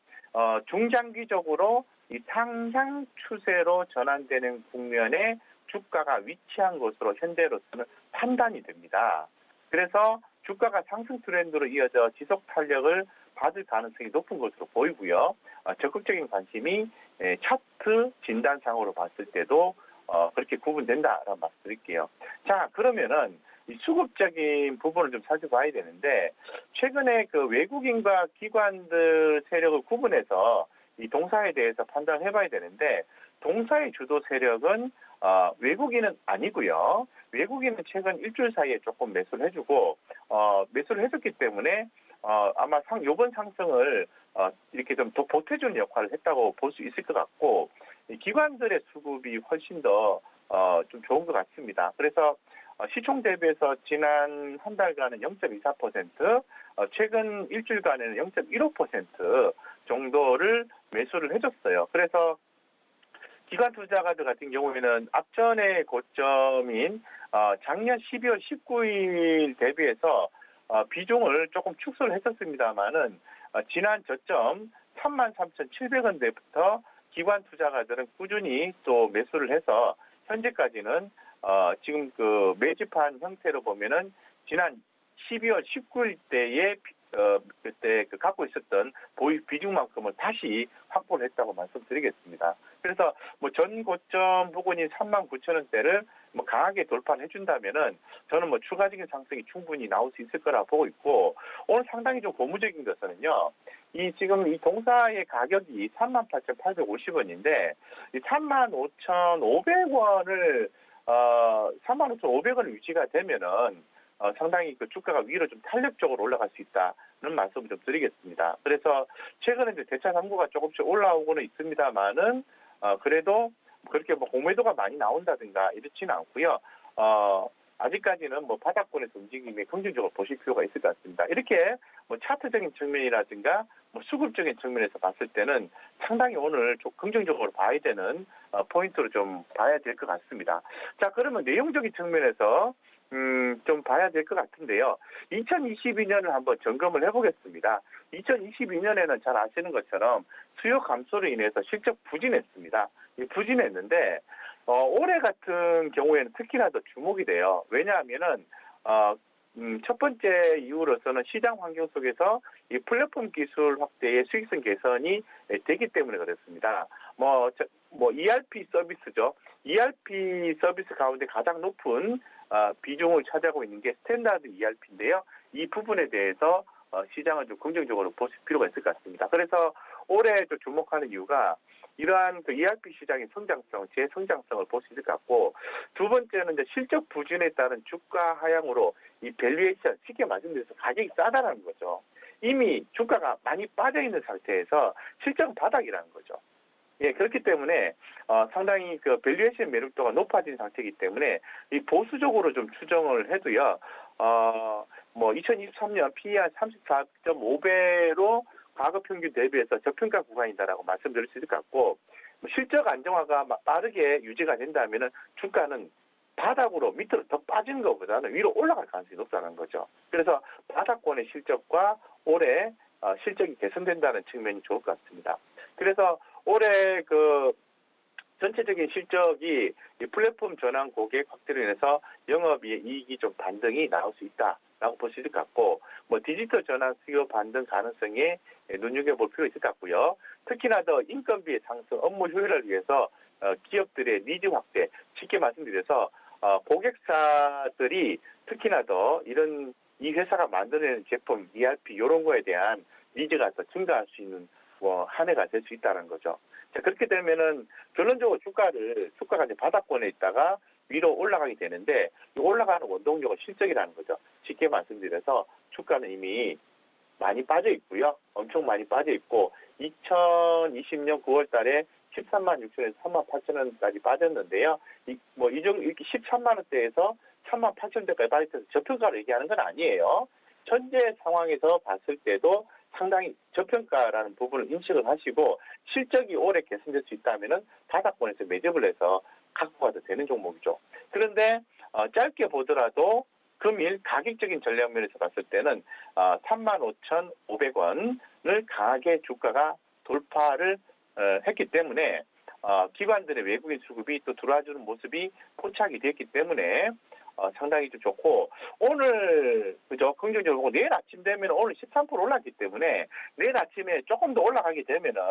중장기적으로 이 상향 추세로 전환되는 국면에 주가가 위치한 것으로 현재로서는 판단이 됩니다. 그래서 주가가 상승 트렌드로 이어져 지속 탄력을 받을 가능성이 높은 것으로 보이고요. 적극적인 관심이 차트 진단상으로 봤을 때도 그렇게 구분된다라고 말씀드릴게요. 자, 그러면은 이 수급적인 부분을 좀 살펴봐야 되는데 최근에 그 외국인과 기관들 세력을 구분해서 이 동사에 대해서 판단을 해봐야 되는데 동사의 주도 세력은 외국인은 아니고요. 외국인은 최근 일주일 사이에 조금 매수를 해주고 매수를 해줬기 때문에 아마 이번 상승을 이렇게 좀 더 보태주는 역할을 했다고 볼 수 있을 것 같고 기관들의 수급이 훨씬 더 좀 좋은 것 같습니다. 그래서 시총 대비해서 지난 한 달간은 0.24%, 최근 일주일간에는 0.15% 정도를 매수를 해줬어요. 그래서 기관 투자가들 같은 경우에는 앞전의 고점인 작년 12월 19일 대비해서 비중을 조금 축소를 했었습니다만은 지난 저점 33,700원대부터 기관 투자가들은 꾸준히 또 매수를 해서 현재까지는 지금 그 매집한 형태로 보면은 지난 12월 19일 때에 그때 갖고 있었던 비중만큼을 다시 확보를 했다고 말씀드리겠습니다. 그래서 전 고점 부근인 39,000원대를 강하게 돌파를 해준다면은 저는 추가적인 상승이 충분히 나올 수 있을 거라 보고 있고 오늘 상당히 좀 고무적인 것은요. 지금 이 동사의 가격이 38,850원인데 이 35,500원을 35,500원을 유지가 되면은 상당히 그 주가가 위로 좀 탄력적으로 올라갈 수 있다는 말씀을 좀 드리겠습니다. 그래서 최근에 이제 대차 상고가 조금씩 올라오고는 있습니다만은 그래도 그렇게 공매도가 많이 나온다든가 이렇지는 않고요. 아직까지는 바닥권에서 움직임이 긍정적으로 보실 필요가 있을 것 같습니다. 이렇게 차트적인 측면이라든가 수급적인 측면에서 봤을 때는 상당히 오늘 좀 긍정적으로 봐야 되는 포인트로 좀 봐야 될 것 같습니다. 자, 그러면 내용적인 측면에서 좀 봐야 될 것 같은데요. 2022년을 한번 점검을 해보겠습니다. 2022년에는 잘 아시는 것처럼 수요 감소로 인해서 실적 부진했습니다. 부진했는데 올해 같은 경우에는 특히나 더 주목이 돼요. 왜냐하면은 첫 번째 이유로서는 시장 환경 속에서 이 플랫폼 기술 확대의 수익성 개선이 되기 때문에 그렇습니다. ERP 서비스죠. ERP 서비스 가운데 가장 높은 비중을 차지하고 있는 게 스탠다드 ERP인데요. 이 부분에 대해서 시장을 좀 긍정적으로 보실 필요가 있을 것 같습니다. 그래서 올해 좀 주목하는 이유가 이러한 그 ERP 시장의 성장성, 재성장성을 볼 수 있을 것 같고, 두 번째는 이제 실적 부진에 따른 주가 하향으로 이 밸류에이션, 쉽게 말씀드려서 가격이 싸다라는 거죠. 이미 주가가 많이 빠져 있는 상태에서 실적 바닥이라는 거죠. 예, 그렇기 때문에 상당히 그 밸류에이션 매력도가 높아진 상태이기 때문에 이 보수적으로 좀 추정을 해도요. 2023년 PE 한 34.5배로 과거 평균 대비해서 저평가 구간이다라고 말씀드릴 수 있을 것 같고, 실적 안정화가 빠르게 유지가 된다면은 주가는 바닥으로 밑으로 더 빠지는 것보다는 위로 올라갈 가능성이 높다는 거죠. 그래서 바닥권의 실적과 올해 실적이 개선된다는 측면이 좋을 것 같습니다. 그래서 올해 그 전체적인 실적이 이 플랫폼 전환 고객 확대로 인해서 영업이익이 좀 반등이 나올 수 있다라고 볼 수 있을 것 같고, 디지털 전환 수요 반등 가능성에 눈여겨볼 필요가 있을 것 같고요. 특히나 더 인건비의 상승, 업무 효율을 위해서 기업들의 니즈 확대, 쉽게 말씀드려서 고객사들이 특히나 더 이 회사가 만들어내는 제품, ERP 이런 거에 대한 니즈가 더 증가할 수 있는 한 해가 될 수 있다는 거죠. 자, 그렇게 되면은 결론적으로 주가가 이제 바닥권에 있다가 위로 올라가게 되는데, 이 올라가는 원동력은 실적이라는 거죠. 쉽게 말씀드려서 주가는 이미 많이 빠져 있고요. 엄청 많이 빠져 있고, 2020년 9월 달에 13만 6천에서 3만 8천 원까지 빠졌는데요. 이렇게 13만 원대에서 3만 8천 원대까지 빠져서 저평가를 얘기하는 건 아니에요. 현재 상황에서 봤을 때도 상당히 저평가라는 부분을 인식을 하시고, 실적이 올해 개선될 수 있다면은 바닥권에서 매집을 해서 갖고 가도 되는 종목이죠. 그런데 짧게 보더라도 금일 가격적인 전략 면에서 봤을 때는 35,500원을 강하게 주가가 돌파를 했기 때문에 기관들의 외국인 수급이 또 들어와주는 모습이 포착이 됐기 때문에 상당히 좀 좋고, 오늘 그죠, 긍정적으로 보고 내일 아침 되면 오늘 13% 올랐기 때문에 내일 아침에 조금 더 올라가게 되면은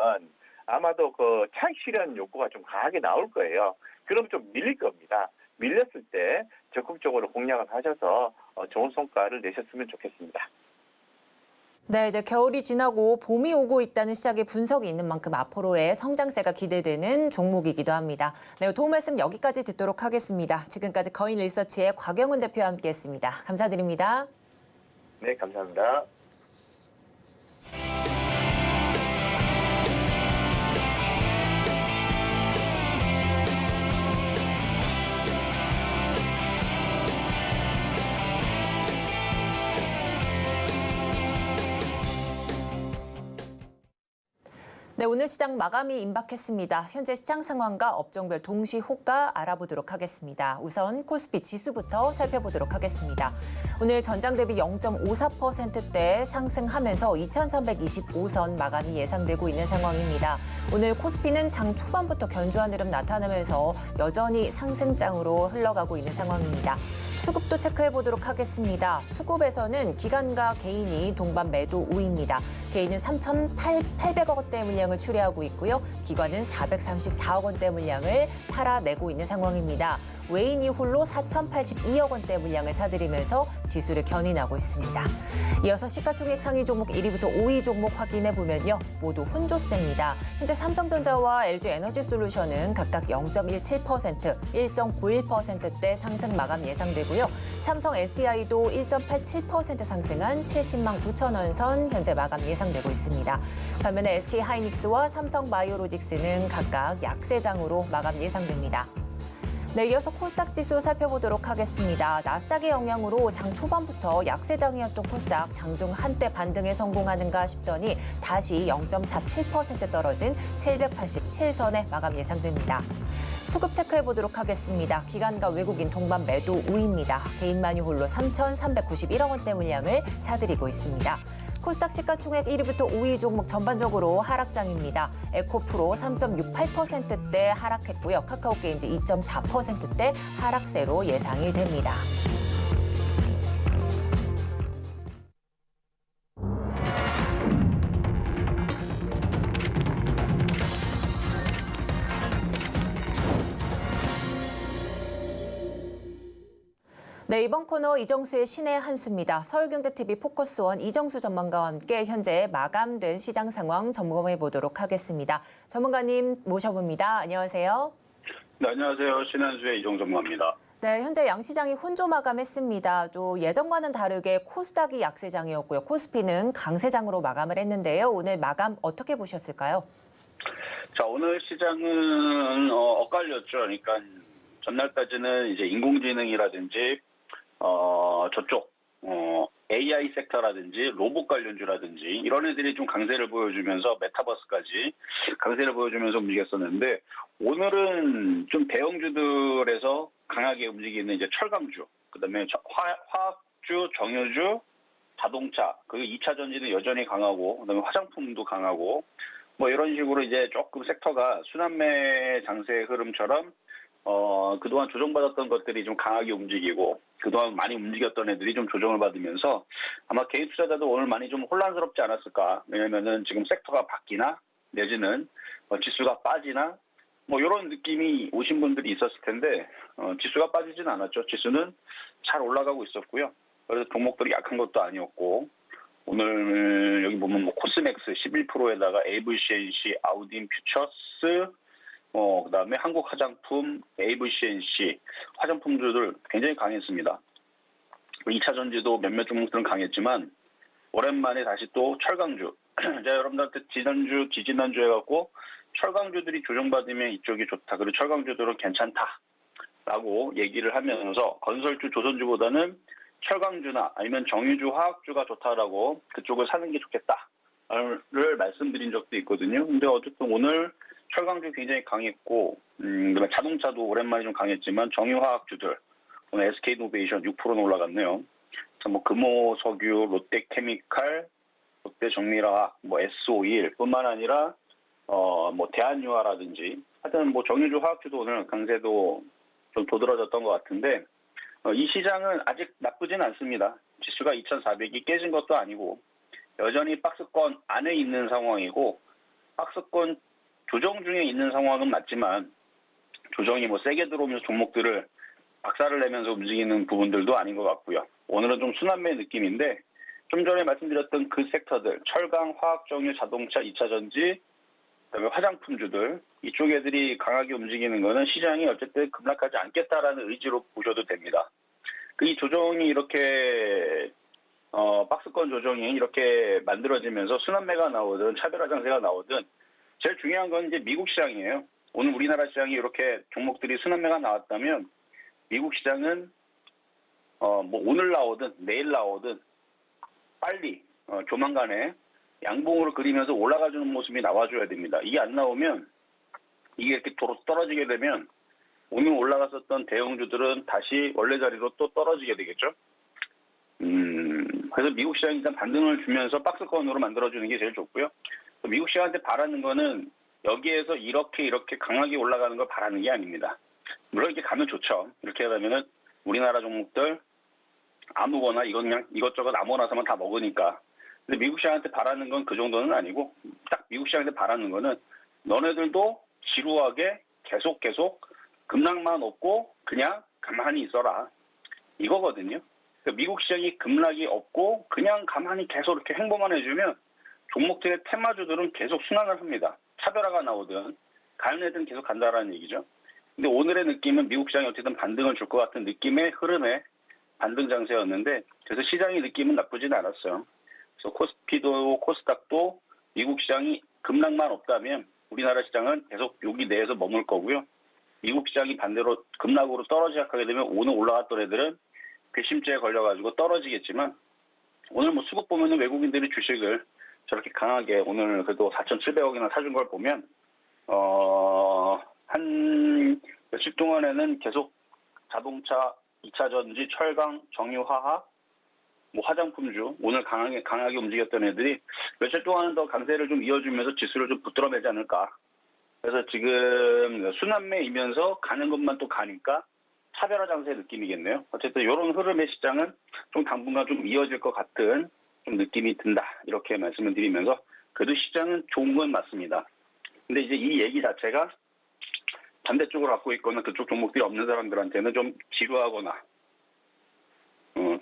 아마도 그 차익 실현 욕구가 좀 강하게 나올 거예요. 그럼 좀 밀릴 겁니다. 밀렸을 때 적극적으로 공략을 하셔서 좋은 성과를 내셨으면 좋겠습니다. 네, 이제 겨울이 지나고 봄이 오고 있다는 시작의 분석이 있는 만큼 앞으로의 성장세가 기대되는 종목이기도 합니다. 네, 도움 말씀 여기까지 듣도록 하겠습니다. 지금까지 거인 리서치의 곽영훈 대표와 함께했습니다. 감사드립니다. 네, 감사합니다. 네, 오늘 시장 마감이 임박했습니다. 현재 시장 상황과 업종별 동시 호가 알아보도록 하겠습니다. 우선 코스피 지수부터 살펴보도록 하겠습니다. 오늘 전장 대비 0.54%대 상승하면서 2,325선 마감이 예상되고 있는 상황입니다. 오늘 코스피는 장 초반부터 견조한 흐름 나타나면서 여전히 상승장으로 흘러가고 있는 상황입니다. 수급도 체크해보도록 하겠습니다. 수급에서는 기관과 개인이 동반 매도 우위입니다. 개인은 3,800억 원대 물량을 출하하고 있고요. 기관은 434억 원대 물량을 팔아내고 있는 상황입니다. 외인이 홀로 4,082억 원대 물량을 사들이면서 지수를 견인하고 있습니다. 이어서 시가총액 상위 종목 1위부터 5위 종목 확인해 보면요. 모두 혼조세입니다. 현재 삼성전자와 LG에너지솔루션은 각각 0.17%, 1.91%대 상승 마감 예상되고요. 삼성 SDI도 1.87% 상승한 70만 9천 원 선 현재 마감 예상되고 있습니다. 반면에 SK하이닉스와 삼성바이오로직스는 각각 약세장으로 마감 예상됩니다. 네, 이어서 코스닥 지수 살펴보도록 하겠습니다. 나스닥의 영향으로 장 초반부터 약세장이었던 코스닥 장중 한때 반등에 성공하는가 싶더니 다시 0.47% 떨어진 787선에 마감 예상됩니다. 수급 체크해보도록 하겠습니다. 기관과 외국인 동반 매도 우위입니다. 개인만이 홀로 3,391억 원대 물량을 사들이고 있습니다. 코스닥 시가총액 1위부터 5위 종목 전반적으로 하락장입니다. 에코프로 3.68%대 하락했고요. 카카오게임즈 2.4%대 하락세로 예상이 됩니다. 네, 이번 코너 이정수의 신의 한 수입니다. 서울경제TV 포커스원 이정수 전문가와 함께 현재 마감된 시장 상황 점검해 보도록 하겠습니다. 전문가님 모셔봅니다. 안녕하세요. 네, 안녕하세요. 신한수의 이정 전문가입니다. 네, 현재 양시장이 혼조 마감했습니다. 또 예전과는 다르게 코스닥이 약세장이었고요. 코스피는 강세장으로 마감을 했는데요. 오늘 마감 어떻게 보셨을까요? 자, 오늘 시장은 엇갈렸죠. 그러니까 전날까지는 이제 인공지능이라든지 저쪽 AI 섹터라든지 로봇 관련주라든지 이런 애들이 좀 강세를 보여주면서 메타버스까지 강세를 보여주면서 움직였었는데 오늘은 좀 대형주들에서 강하게 움직이는 이제 철강주, 그다음에 화학주, 정유주, 자동차, 그리고 2차 전지는 여전히 강하고 그다음에 화장품도 강하고 뭐 이런 식으로 이제 조금 섹터가 순환매 장세 흐름처럼 그동안 조정받았던 것들이 좀 강하게 움직이고 그동안 많이 움직였던 애들이 좀 조정을 받으면서 아마 개인 투자자도 오늘 많이 좀 혼란스럽지 않았을까. 왜냐면은 지금 섹터가 바뀌나 내지는 지수가 빠지나 뭐 이런 느낌이 오신 분들이 있었을 텐데 지수가 빠지진 않았죠. 지수는 잘 올라가고 있었고요. 그래서 종목들이 약한 것도 아니었고 오늘 여기 보면 뭐 코스맥스 11%에다가 AVCNC, 아우딘 퓨처스 그다음에 한국 화장품, AVCNC 화장품주들 굉장히 강했습니다. 2차 전지도 몇몇 종목들은 강했지만 오랜만에 다시 또 철강주. 제가 여러분들한테 지난주, 지지난주 해갖고 철강주들이 조정받으면 이쪽이 좋다. 그리고 철강주들은 괜찮다라고 얘기를 하면서 건설주, 조선주보다는 철강주나 아니면 정유주, 화학주가 좋다라고 그쪽을 사는 게 좋겠다를 말씀드린 적도 있거든요. 근데 어쨌든 오늘 철강주 굉장히 강했고, 자동차도 오랜만에 좀 강했지만 정유화학주들 오늘 SK노베이션 6%는 올라갔네요. 뭐 금호석유, 롯데케미칼, 롯데정밀화학, 뭐 S51뿐만 아니라 뭐 대한유화라든지 하여튼 뭐 정유주 화학주도 오늘 강세도 좀 도드라졌던 것 같은데 이 시장은 아직 나쁘진 않습니다. 지수가 2,400이 깨진 것도 아니고 여전히 박스권 안에 있는 상황이고 박스권 조정 중에 있는 상황은 맞지만 조정이 뭐 세게 들어오면서 종목들을 박살을 내면서 움직이는 부분들도 아닌 것 같고요. 오늘은 좀 순환매 느낌인데 좀 전에 말씀드렸던 그 섹터들 철강, 화학, 정유, 자동차, 2차 전지, 그다음에 화장품주들 이쪽 애들이 강하게 움직이는 거는 시장이 어쨌든 급락하지 않겠다라는 의지로 보셔도 됩니다. 이 조정이 이렇게 박스권 조정이 이렇게 만들어지면서 순환매가 나오든 차별화 장세가 나오든 제일 중요한 건 이제 미국 시장이에요. 오늘 우리나라 시장이 이렇게 종목들이 순환매가 나왔다면 미국 시장은 뭐 오늘 나오든 내일 나오든 빨리 조만간에 양봉으로 그리면서 올라가주는 모습이 나와줘야 됩니다. 이게 안 나오면 이게 이렇게 도로 떨어지게 되면 오늘 올라갔었던 대형주들은 다시 원래 자리로 또 떨어지게 되겠죠. 그래서 미국 시장이 일단 반등을 주면서 박스권으로 만들어주는 게 제일 좋고요. 미국 시장한테 바라는 거는 여기에서 이렇게 강하게 올라가는 걸 바라는 게 아닙니다. 물론 이렇게 가면 좋죠. 이렇게 하면은 우리나라 종목들 아무거나 이건 그냥 이것저것 아무거나서만 다 먹으니까. 근데 미국 시장한테 바라는 건 그 정도는 아니고 딱 미국 시장한테 바라는 거는 너네들도 지루하게 계속 급락만 없고 그냥 가만히 있어라. 이거거든요. 그러니까 미국 시장이 급락이 없고 그냥 가만히 계속 이렇게 행보만 해주면 종목들의 테마주들은 계속 순환을 합니다. 차별화가 나오든 가는 애들은 계속 간다라는 얘기죠. 근데 오늘의 느낌은 미국 시장이 어쨌든 반등을 줄 것 같은 느낌의 흐름의 반등 장세였는데 그래서 시장의 느낌은 나쁘진 않았어요. 그래서 코스피도 코스닥도 미국 시장이 급락만 없다면 우리나라 시장은 계속 여기 내에서 머물 거고요. 미국 시장이 반대로 급락으로 떨어지게 하게 되면 오늘 올라갔던 애들은 괘씸죄에 걸려가지고 떨어지겠지만 오늘 뭐 수급 보면은 외국인들이 주식을 저렇게 강하게 오늘 그래도 4,700억이나 사준 걸 보면 한 며칠 동안에는 계속 자동차, 2차 전지, 철강, 정유화학, 뭐 화장품주 오늘 강하게 움직였던 애들이 며칠 동안은 더 강세를 좀 이어주면서 지수를 좀 붙들어내지 않을까. 그래서 지금 순환매이면서 가는 것만 또 가니까 차별화 장세 느낌이겠네요. 어쨌든 이런 흐름의 시장은 좀 당분간 좀 이어질 것 같은 좀 느낌이 든다. 이렇게 말씀을 드리면서 그래도 시장은 좋은 건 맞습니다. 근데 이제 이 얘기 자체가 반대쪽으로 갖고 있거나 그쪽 종목들이 없는 사람들한테는 좀 지루하거나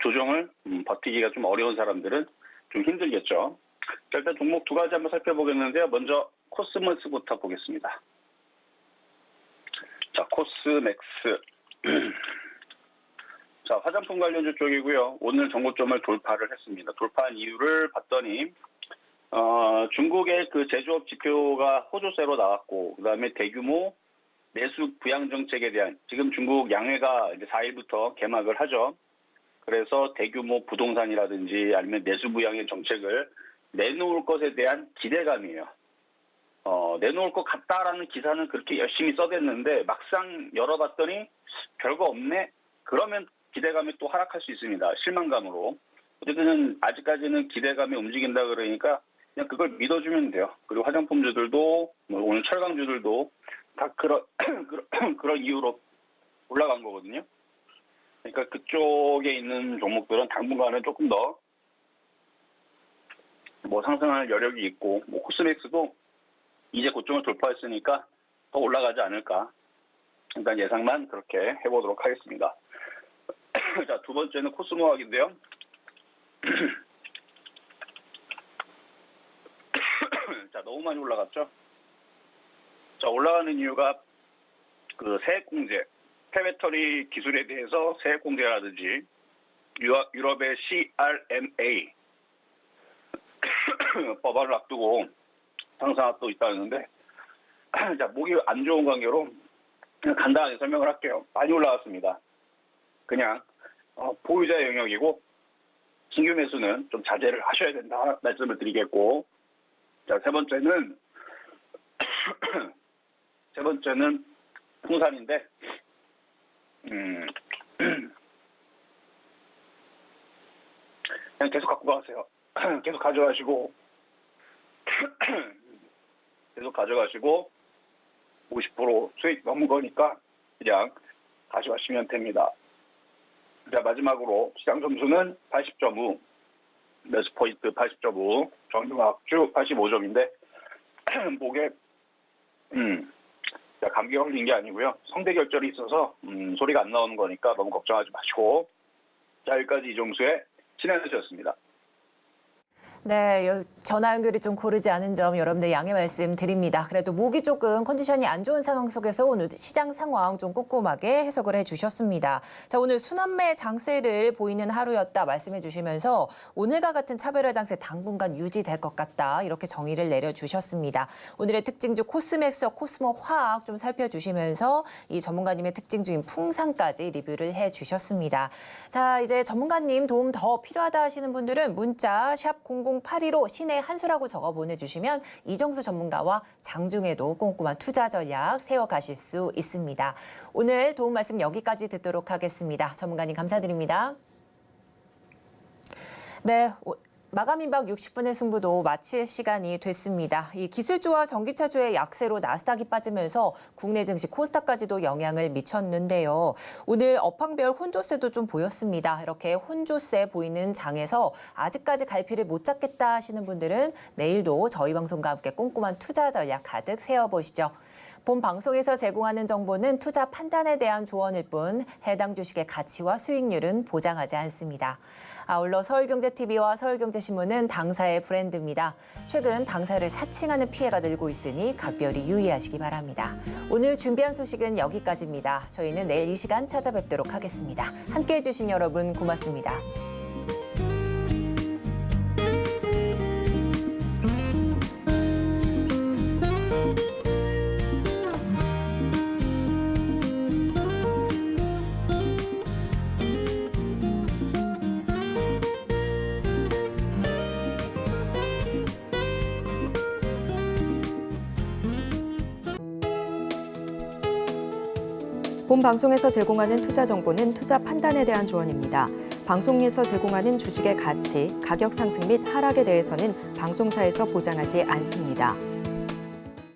조정을 버티기가 좀 어려운 사람들은 좀 힘들겠죠. 자, 일단 종목 두 가지 한번 살펴보겠는데요. 먼저 코스모스부터 보겠습니다. 자, 코스맥스. 자, 화장품 관련주 쪽이고요. 오늘 정고점을 돌파를 했습니다. 돌파한 이유를 봤더니 중국의 그 제조업 지표가 호조세로 나왔고, 그다음에 대규모 내수 부양 정책에 대한, 지금 중국 양회가 이제 4일부터 개막을 하죠. 그래서 대규모 부동산이라든지 아니면 내수 부양의 정책을 내놓을 것에 대한 기대감이에요. 내놓을 것 같다라는 기사는 그렇게 열심히 써댔는데 막상 열어봤더니 별거 없네? 그러면 기대감이 또 하락할 수 있습니다. 실망감으로. 어쨌든 아직까지는 기대감이 움직인다 그러니까 그냥 그걸 믿어주면 돼요. 그리고 화장품주들도 오늘 철강주들도 다 그런 이유로 올라간 거거든요. 그러니까 그쪽에 있는 종목들은 당분간은 조금 더 상승할 여력이 있고, 코스맥스도 이제 고점을 돌파했으니까 더 올라가지 않을까. 일단 예상만 그렇게 해보도록 하겠습니다. 자, 두 번째는 코스모학인데요. 자, 너무 많이 올라갔죠? 자, 올라가는 이유가 그 세액공제, 폐배터리 기술에 대해서 세액공제라든지 유럽의 CRMA 법안을 앞두고 상승하고 있다는데, 자, 목이 안 좋은 관계로 그냥 간단하게 설명을 할게요. 많이 올라갔습니다. 그냥 보유자 영역이고 신규 매수는 좀 자제를 하셔야 된다 말씀을 드리겠고, 자, 세 번째는 풍산인데, 그냥 계속 갖고 가세요. 계속 가져가시고 50% 수익 넘은 거니까 그냥 가져가시면 됩니다. 자, 마지막으로 시장 점수는 80.5, 매수 포인트 80.5, 정유학주 85점인데 목에 자, 감기가 걸린 게 아니고요. 성대 결절이 있어서 소리가 안 나오는 거니까 너무 걱정하지 마시고. 자, 여기까지 이종수의 신한수였습니다. 네, 전화 연결이 좀 고르지 않은 점 여러분들 양해 말씀드립니다. 그래도 목이 조금 컨디션이 안 좋은 상황 속에서 오늘 시장 상황 좀 꼼꼼하게 해석을 해주셨습니다. 자, 오늘 순환매 장세를 보이는 하루였다 말씀해 주시면서 오늘과 같은 차별화 장세 당분간 유지될 것 같다 이렇게 정의를 내려주셨습니다. 오늘의 특징주 코스맥스와 코스모 화학 좀 살펴주시면서 이 전문가님의 특징주인 풍산까지 리뷰를 해주셨습니다. 자, 이제 전문가님 도움 더 필요하다 하시는 분들은 문자 샵 0082로 신의 한수라고 적어 보내주시면 이정수 전문가와 장중에도 꼼꼼한 투자 전략 세워가실 수 있습니다. 오늘 도움 말씀 여기까지 듣도록 하겠습니다. 전문가님 감사드립니다. 네. 마감 임박 60분의 승부도 마칠 시간이 됐습니다. 이 기술주와 전기차주의 약세로 나스닥이 빠지면서 국내 증시 코스닥까지도 영향을 미쳤는데요. 오늘 업황별 혼조세도 좀 보였습니다. 이렇게 혼조세 보이는 장에서 아직까지 갈피를 못 잡겠다 하시는 분들은 내일도 저희 방송과 함께 꼼꼼한 투자 전략 가득 세워보시죠. 본 방송에서 제공하는 정보는 투자 판단에 대한 조언일 뿐 해당 주식의 가치와 수익률은 보장하지 않습니다. 아울러 서울경제TV와 서울경제신문은 당사의 브랜드입니다. 최근 당사를 사칭하는 피해가 늘고 있으니 각별히 유의하시기 바랍니다. 오늘 준비한 소식은 여기까지입니다. 저희는 내일 이 시간 찾아뵙도록 하겠습니다. 함께해 주신 여러분 고맙습니다. 본 방송에서 제공하는 투자 정보는 투자 판단에 대한 조언입니다. 방송에서 제공하는 주식의 가치, 가격 상승 및 하락에 대해서는 방송사에서 보장하지 않습니다.